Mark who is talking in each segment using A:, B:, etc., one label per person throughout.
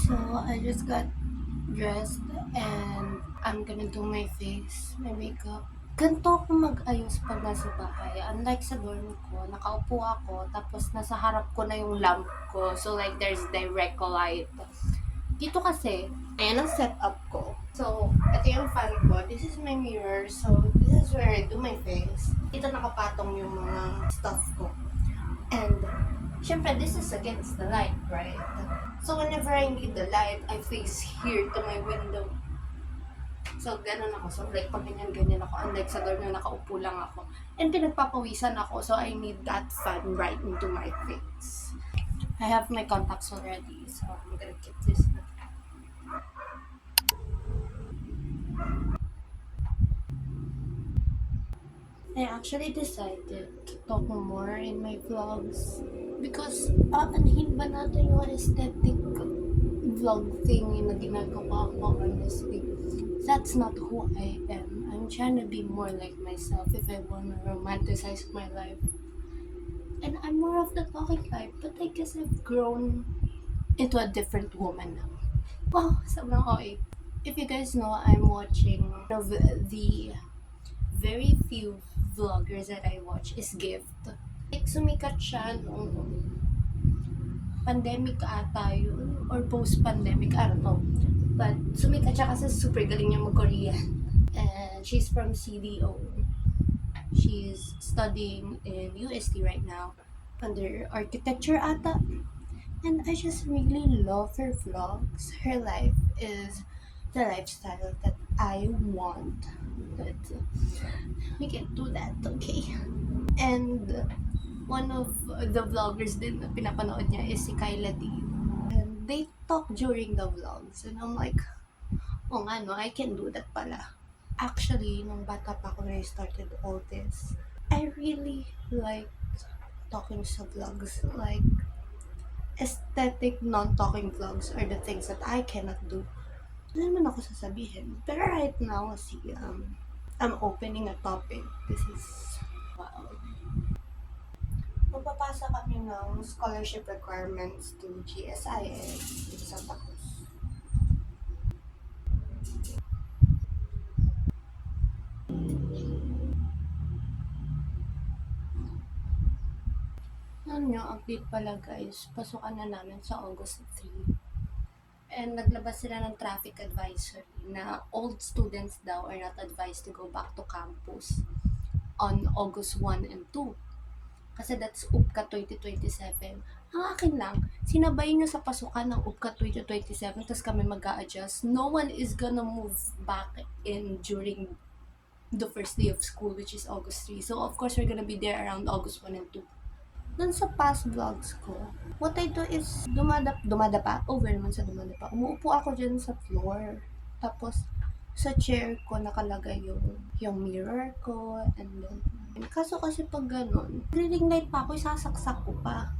A: So I just got dressed and I'm gonna do my face, my makeup. Ganito ako mag-ayos pag nasa bahay. Unlike sa dorm ko, nakaupo ako, tapos nasa harap ko na yung lamp ko. So like there's direct light. Dito kasi, ayan ang setup ko. So, ito yung fan ko. This is my mirror. So, this is where I do my face. Dito nakapatong yung mga stuff ko. And, syempre, this is against the light, right? So, whenever I need the light, I face here to my window. So, ganun ako. So, like, pag ganyan ako. Unlike sa dorm na nakaupo lang ako. And pinagpapawisan ako. So, I need that fan right into my face. I have my contacts already. So, I'm gonna keep this na. I actually decided to talk more in my vlogs because aanhin ba natin yung aesthetic vlog thing na ginagawa ko, honestly. That's not who I am. I'm trying to be more like myself if I want to romanticize my life. And I'm more of the talking type, but I guess I've grown into a different woman now. Wow, sobrang okay. If you guys know, I'm watching one of the very few vloggers that I watch is Gift. Like, sumikat siya nung pandemic ata yun, or post-pandemic, I don't know. But sumikat siya kasi super galing niya mag-Korean. And she's from CDO. She's studying in UST right now under architecture ata. And I just really love her vlogs. Her life is the lifestyle that I want. But we can do that, okay? And one of the vloggers din na pinapanood niya is si Kyla D. And they talk during the vlogs. And I'm like, oh nga no, I can do that pala. Actually, nung bata pa ako when I started all this, I really like talking sa vlogs. Like, aesthetic non-talking vlogs are the things that I cannot do. Ano naman ako sasabihin? Pero right now, see, I'm opening a topic. This is, wow. Magpapasa kami ng scholarship requirements to GSIS in Santa Cruz. Ano nyo, update pala guys, pasukan na namin sa August 3. And naglabas sila ng traffic advisory na old students daw are not advised to go back to campus on August 1 and 2. Kasi that's UPCA 2027. Ang akin lang, sinabay nyo sa pasukan ng UPCA 2027 tapos kami mag-a-adjust. No one is gonna move back in during the first day of school, which is August 3. So, of course, we're gonna be there around August 1 and 2. Dun sa past vlogs ko, what I do is dumadapa, over naman sa dumadapa. Umuupo ako dyan sa floor. Tapos, sa chair ko nakalagay yung mirror ko, and then, kaso kasi pag ganun, ring light pa ako, isasaksak ko pa.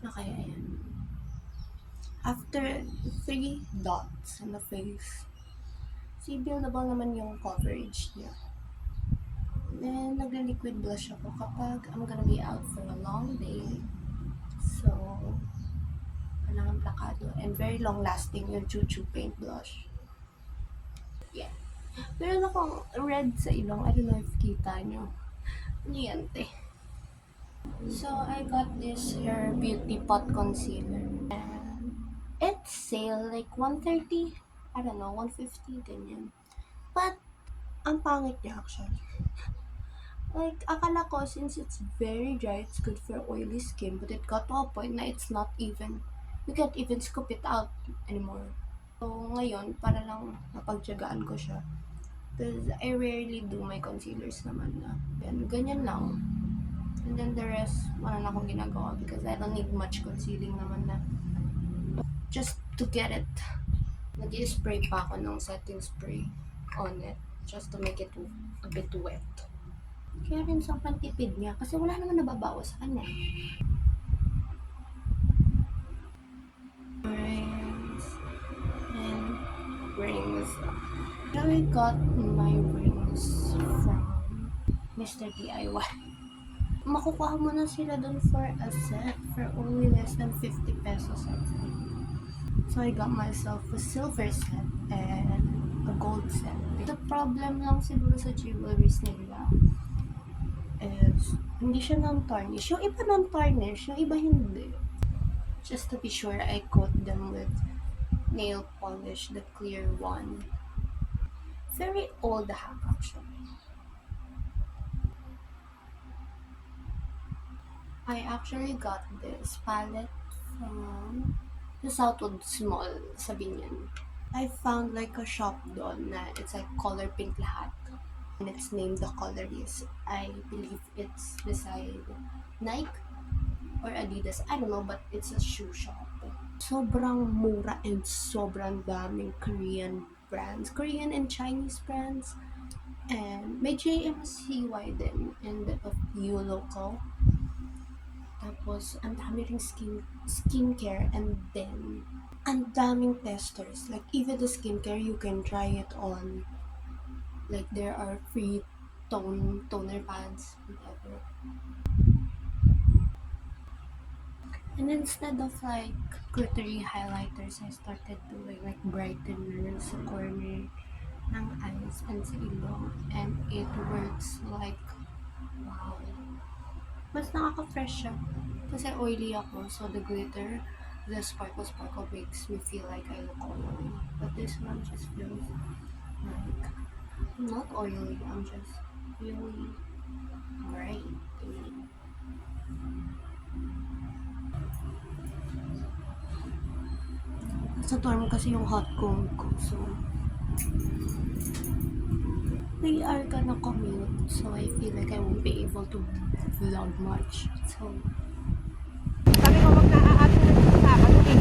A: Okay, ayan. After 3 dots on the face, see, buildable naman yung coverage niya. Then, nagla-liquid blush ako kapag I'm gonna be out for a long day. So, kailangan plakado. And very long-lasting yung Choo Choo paint blush. Yeah. Meron akong red sa ilong. I don't know if kita nyo. Ano yan, te? So, I got this Hair Beauty Pot Concealer. And it's sale, like 130. I don't know, 150, ganyan. But, ang pangit niya actually. Like, akala ko, since it's very dry, it's good for oily skin, but it got to a point na it's not even, you can't even scoop it out anymore. So, ngayon, para lang napagtyagaan ko siya. Because I rarely do my concealers naman na. Yan, ganyan lang. And then the rest, wala na akong ginagawa because I don't need much concealing naman na. Just to get it, nag-i-spray pa ako ng setting spray on it just to make it a bit wet. Kaya rin sobrang tipid niya kasi wala naman nababawas sa kanya. Rings. I got my rings from Mr. DIY. Makukuha mo na sila dun for a set for only less than 50 pesos, I think. So I got myself a silver set and a gold set. The problem lang siguro sa jewelries nila is hindi siya non-tarnish. Yung iba non-tarnish, yung iba hindi. Just to be sure, I coat them with nail polish, the clear one. Very old hack actually. I actually got this palette from the Southwood Mall sa Binyan. I found like a shop doon na it's like color pink lahat. And it's named The Colorist. I believe it's beside Nike or Adidas. I don't know, but it's a shoe shop. Sobrang mura and sobrang daming Korean brands. Korean and Chinese brands. And may JMCY din and a few local. Tapos, ang dami ring skincare and then, ang daming testers. Like, even the skincare, you can try it on. Like, there are free toner pads, whatever. And instead of like glittery highlighters, I started doing like brighteners sa corner ng eyes and sa ilong. And it works like, wow. Mas nakaka-fresh siya. Kasi oily ako, so the glitter, the sparkle makes me feel like I look oily. But this one just feels like I'm not oily, I'm just really bright. Sa dorm kasi yung hot comb ko, so we are gonna commute, so I feel like I won't be able to vlog much. So
B: Sabi ko wag na aatin sa ano eh.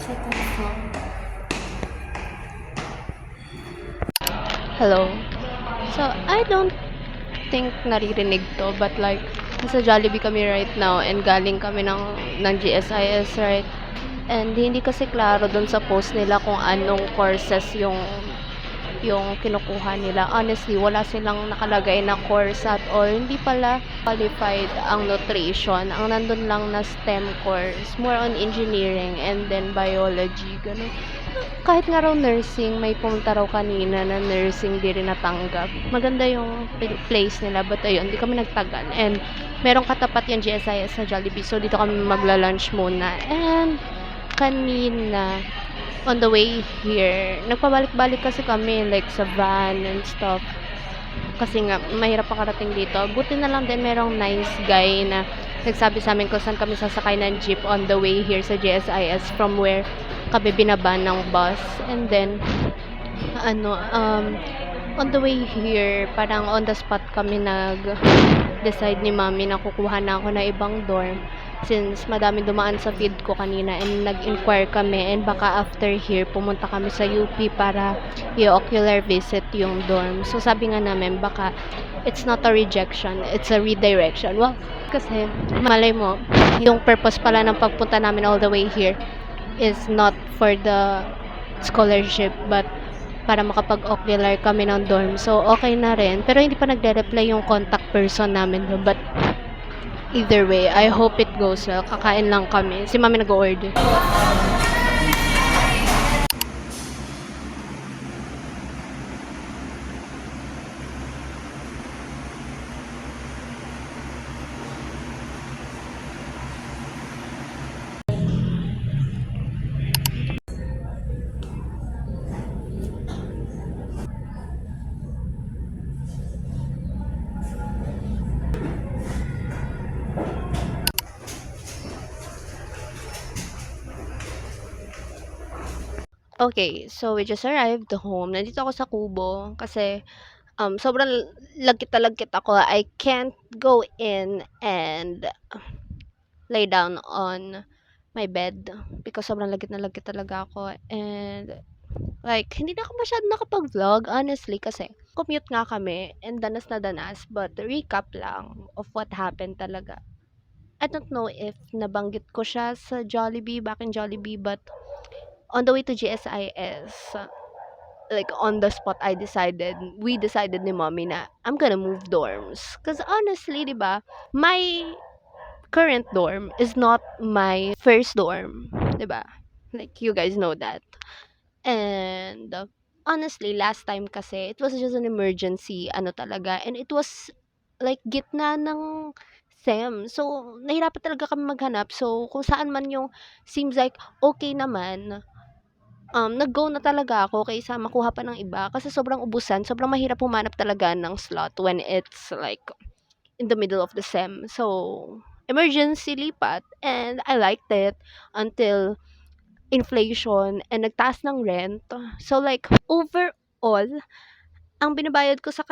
A: second floor.
C: Hello. So, I don't think naririnig to, but like, nasa Jollibee kami right now and galing kami ng GSIS, right? And hindi kasi klaro dun sa post nila kung anong courses yung kinukuha nila. Honestly, wala silang nakalagay na course at all. Hindi pala qualified ang nutrition. Ang nandun lang na STEM course. More on engineering and then biology. Ganun. Kahit nga raw nursing, may pumunta raw kanina na nursing di rin natanggap. Maganda yung place nila, but ayun, di kami nagtagal. And merong katapat yung GSIS sa Jollibee, so dito kami magla-lunch muna. And kanina, on the way here, nagpabalik-balik kasi kami like sa van and stuff. Kasi nga, mahirap pakarating dito. Buti na lang din merong nice guy na nagsabi sa amin kung saan kami sasakay ng jeep on the way here sa GSIS from where kami binaba ng bus. And then, on the way here, parang on the spot kami nag-decide ni mami na kukuha na ako na ibang dorm since madami dumaan sa feed ko kanina and nag-inquire kami and baka after here pumunta kami sa UP para i-ocular visit yung dorm. So sabi nga namin baka it's not a rejection, it's a redirection. Well, kasi malay mo, yung purpose pala ng pagpunta namin all the way here is not for the scholarship but para makapag-ocular kami ng dorm. So, okay na rin. Pero hindi pa nagre-reply yung contact person namin doon. But, either way, I hope it goes well. Kakain lang kami. Si mami nag-order. Okay, so we just arrived home. Nandito ako sa Kubo kasi Sobrang lagkit na lagkit ako. I can't go in and lay down on my bed because sobrang lagkit na lagkit talaga ako. And like, hindi na ako masyadong nakapag-vlog, honestly, kasi commute nga kami and danas na danas. But recap lang of what happened talaga. I don't know if nabanggit ko siya sa Jollibee, back in Jollibee, but on the way to GSIS, like on the spot, we decided ni mommy na I'm gonna move dorms. Because honestly, di ba, my current dorm is not my first dorm, di ba? Like, you guys know that. And honestly, last time kasi, it was just an emergency, ano talaga, and it was like gitna ng SEM. So, nahirapan talaga kami maghanap. So, kung saan man yung seems like okay naman, nag-go na talaga ako kaysa makuha pa ng iba kasi sobrang ubusan, sobrang mahirap humanap talaga ng slot when it's like in the middle of the SEM. So, emergency lipat and I liked it until inflation and nagtaas ng rent. So, like, overall, ang binabayad ko sa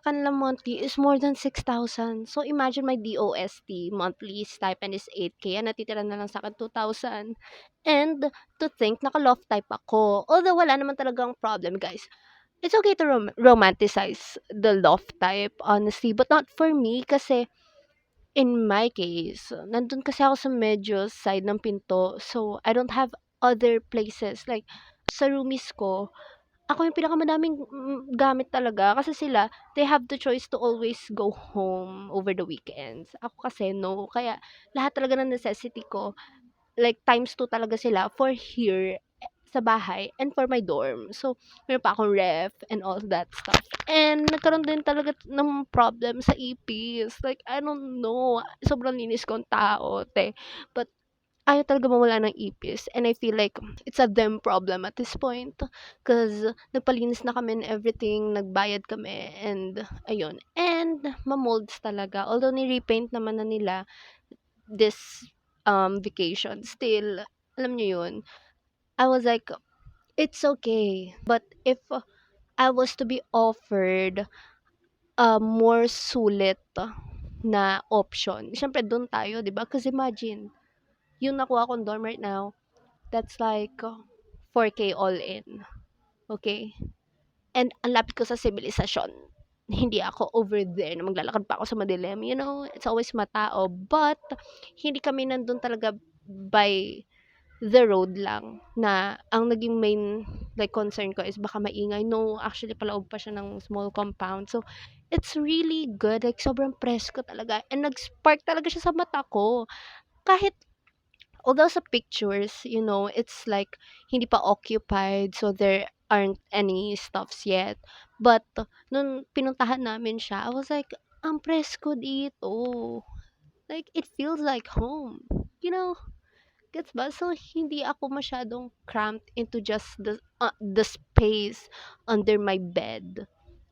C: kanilang monthly is more than 6,000. So, imagine my DOST monthly stipend is 8K. Ang natitira na lang sa akin 2,000. And to think, naka-loft type ako. Although, wala naman talagang problem, guys. It's okay to romanticize the loft type, honestly. But not for me kasi in my case, nandun kasi ako sa medyo side ng pinto. So, I don't have other places. Like, sa roomies ko, ako yung pinakamadaming gamit talaga kasi sila, they have the choice to always go home over the weekends. Ako kasi no, kaya lahat talaga ng necessity ko, like times 2 talaga sila for here sa bahay and for my dorm. So, meron pa akong ref and all that stuff. And nagkaroon din talaga ng problem sa ipis. Like, I don't know. Sobrang linis kong tao, te. But ayaw talaga mawala ng ipis. And I feel like it's a them problem at this point. Because nagpalinis na kami and everything. Nagbayad kami. And ayun. And mamolds talaga. Although ni-repaint naman na nila this vacation. Still, alam nyo yun. I was like, it's okay. But if I was to be offered a more sulit na option, syempre doon tayo, di ba? Because imagine, yung nakuha kong dorm right now, that's like 4K all in. Okay? And ang lapit ko sa sibilisasyon. Hindi ako over there na maglalakad pa ako sa madilim. You know, it's always matao. But, hindi kami nandun talaga by the road lang na ang naging main like concern ko is baka maingay. No, actually palaog pa siya ng small compound. So, it's really good. Like, sobrang presko talaga. And nag-spark talaga siya sa mata ko. Kahit although sa pictures, you know, it's like hindi pa occupied, so there aren't any stuffs yet. But nung pinuntahan namin siya, I was like, ang presko dito. Like, it feels like home. You know, gets ba? So, hindi ako masyadong cramped into just the space under my bed.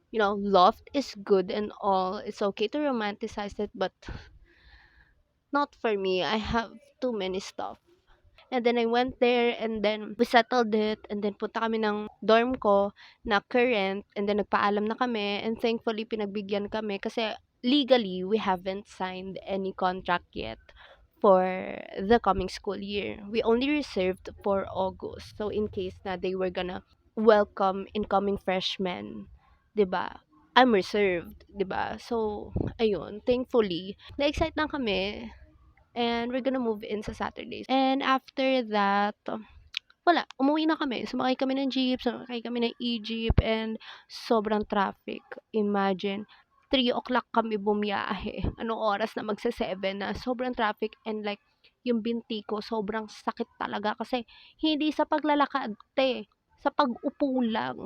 C: You know, loft is good and all. It's okay to romanticize it, but not for me. I have too many stuff. And then I went there and then we settled it and then punta kami ng dorm ko na current and then nagpaalam na kami and thankfully pinagbigyan kami kasi legally we haven't signed any contract yet for the coming school year. We only reserved for August. So in case na they were gonna welcome incoming freshmen, 'di ba? I'm reserved, 'di ba? So ayun, thankfully, na-excite na kami and we're gonna move in sa Saturdays. And after that, wala, umuwi na kami. Sumakay kami ng jeep, sumakay kami ng e-jeep, and sobrang traffic. Imagine, 3 o'clock kami bumiyahe. Anong oras na magsa-7 na sobrang traffic and like, yung binti ko sobrang sakit talaga kasi hindi sa paglalakad, te, sa pag-upo lang.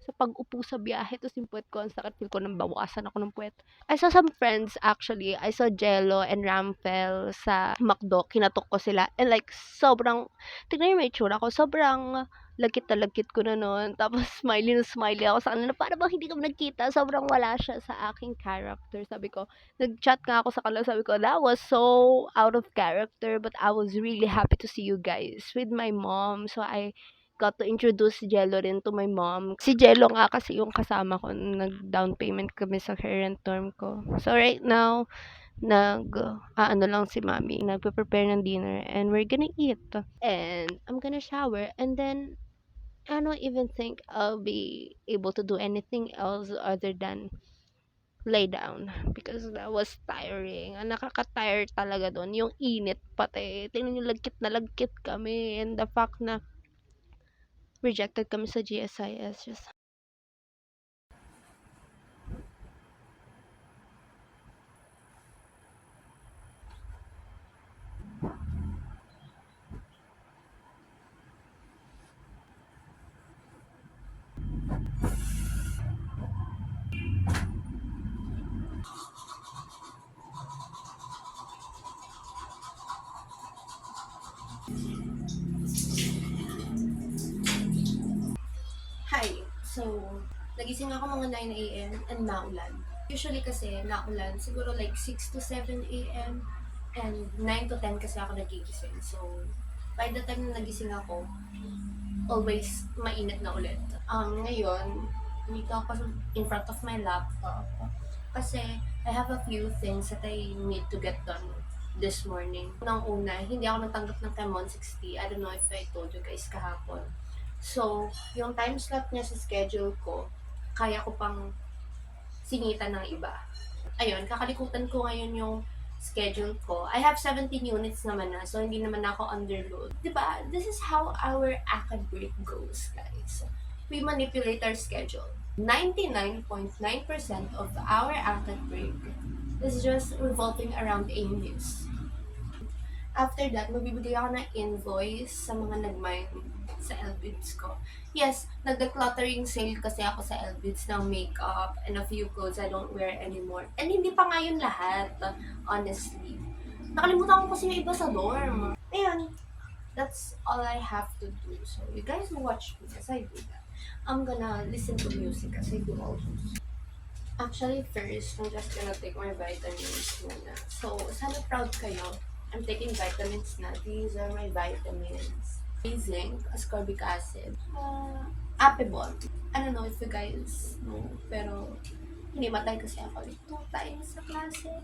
C: Sa pag-upo sa biyahe, tapos yung puwet ko, ang sakit, feel ko nang bawasan ako ng puwet. I saw some friends actually. I saw Jello and Ramfel sa McDo. Kinatok ko sila. And like, sobrang, tignan yung may itsura ko. Sobrang lagkit na lagkit ko na noon. Tapos smiley na smiley ako sa kanila. Para bang hindi kami nagkita. Sobrang wala siya sa aking character. Sabi ko, nag-chat nga ako sa kanila. Sabi ko, that was so out of character. But I was really happy to see you guys with my mom. So I got to introduce Jello rin to my mom. Si Jello nga kasi yung kasama ko nung nag-down payment kami sa current dorm ko. So, right now, ano lang si mami, nagpe-prepare ng dinner and we're gonna eat. And I'm gonna shower and then I don't even think I'll be able to do anything else other than lay down because that was tiring. Ang nakaka-tire talaga doon, yung init pati. Tingnan niyo, lagkit na lagkit kami and the fact na rejected kami sa GSIS just
A: Hi! So, nagising ako mga 9 a.m. and naulan. Usually kasi naulan, siguro like 6 to 7 a.m. and 9 to 10 kasi ako nagigising. So, by the time na nagising ako, always mainit na ulit. Ngayon, dito ako in front of my laptop kasi I have a few things that I need to get done this morning. Unang-una, hindi ako natanggap ng Camon 60. I don't know if I told you guys kahapon. So, yung time slot niya sa schedule ko, kaya ko pang singitan ng iba. Ayun, kakalikutan ko ngayon yung schedule ko. I have 17 units naman na, so hindi naman ako underload. Diba? This is how our acad break goes, guys. We manipulate our schedule. 99.9% of our acad break is just revolving around AMUs. After that, magbibigay ako ng invoice sa mga nag-mine sa LBIDS ko. Yes, nag-decluttering sale kasi ako sa LBIDS ng makeup and a few clothes I don't wear anymore. And hindi pa nga yun lahat, honestly. Nakalimutan ko kasi yung iba sa dorm. Ayun, that's all I have to do. So, you guys watch me as I do that. I'm gonna listen to music as I do all those. Actually, first, I'm just gonna take my vitamins muna. So, sana proud kayo. I'm taking vitamins na. These are my vitamins. Zinc, ascorbic acid, Apebol. I don't know if you guys know, pero hindi matay kasi ako 2 times sa klase.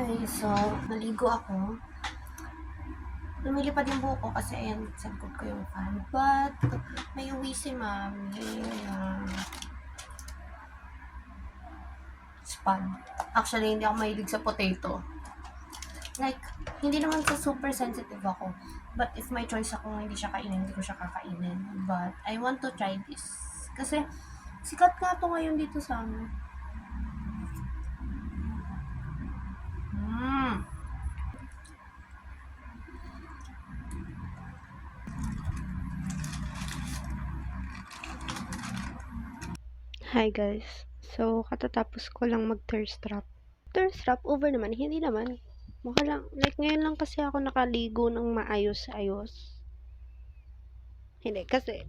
A: Okay, so, naligo ako. Lumilipad yung buhok ko kasi ayan, sangkot ko yung fan. But, may uwi si mami ng spam. Actually, hindi ako mahilig sa potato. Like, hindi naman sa super sensitive ako. But if may choice ako hindi siya kainin, hindi ko siya kakainin. But, I want to try this. Kasi, sikat nga to ngayon dito sa amin.
C: Hi guys. So, katatapos ko lang mag-thirst trap. Thirst trap over naman, hindi naman. Mukha lang, like ngayon lang kasi ako nakaligo ng maayos-ayos. Hindi, kasi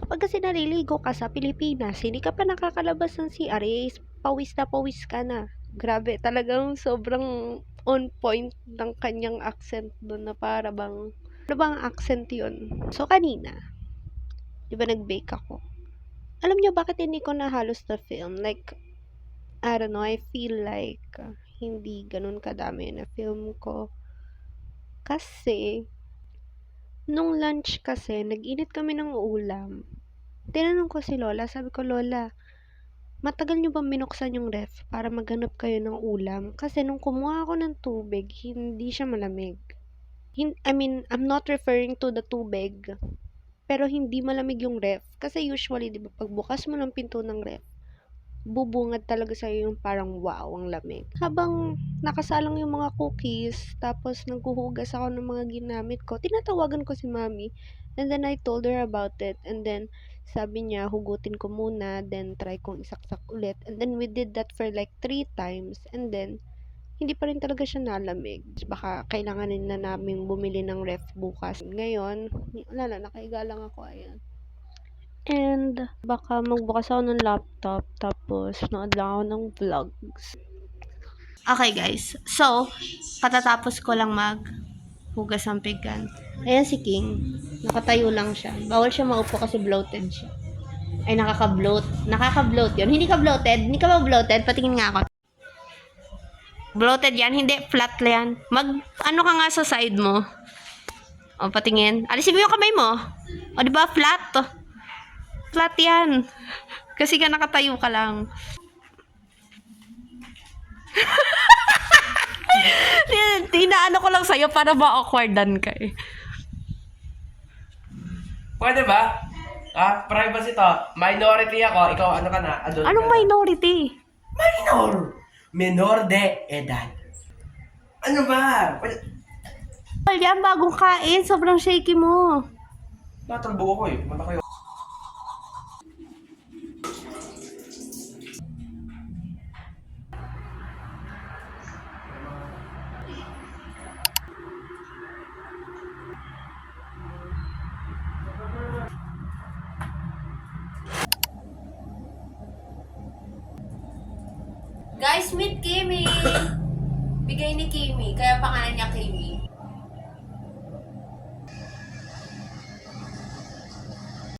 C: kapag kasi naliligo ka sa Pilipinas, hindi ka pa nakakalabas ng CR, pawis na pawis ka na. Grabe, talagang sobrang on point ng kanyang accent doon na para bang, ano bang accent yun? So, kanina, di ba nag-bake ako? Alam niyo bakit hindi ko na halos na film? Like, I don't know, I feel like hindi ganun kadami na film ko. Kasi, nung lunch kasi, nag-init kami ng ulam. Tinanong ko si Lola, sabi ko, Lola, matagal niyo ba binuksan yung ref para maghanap kayo ng ulam? Kasi nung kumuha ako ng tubig, hindi siya malamig. I mean, I'm not referring to the tubig, pero hindi malamig yung ref. Kasi usually, di ba, pagbukas mo ng pinto ng ref, bubungad talaga sa'yo yung parang wow, ang lamig. Habang nakasalang yung mga cookies, tapos naghuhugas ako ng mga ginamit ko, tinatawagan ko si mami. And then I told her about it. And then, sabi niya, hugutin ko muna, then try kong isaksak ulit. And then we did that for like 3 times. And then, hindi pa rin talaga siya nalamig. Baka kailanganin na namin bumili ng ref bukas. Ngayon, wala na, nakahiga lang ako, ayan. And, baka magbukas ako ng laptop, tapos nood lang ako ng vlogs.
A: Okay, guys. So, katatapos ko lang hugas ng pinggan. Ayan si King. Nakatayo lang siya. Bawal siya maupo kasi bloated siya. Ay, nakaka-bloat. Nakaka-bloat yun. Hindi ka bloated? Hindi ka ba bloated? Patingin nga ako. Bloated yan? Hindi. Flat yan. Ano ka nga sa side mo? O, patingin. Alisin mo yung kamay mo. O, diba? Flat. Flat yan. Kasi ka nakatayo ka lang. Tinaano ko lang sa'yo para ma-awkwardan ka eh.
D: Pwede ba? Privacy to. Minority ako. Ikaw ano ka na? Adult
A: Anong
D: ka na.
A: minority?
D: Minor! Menor de edad. Ano ba?
A: Well, yan, bagong kain. Sobrang shaky mo.
D: Natalbo ako eh. Mata kayo.
A: Guys, meet Kimi! Bigay ni Kimi, kaya pangalan niya Kimi.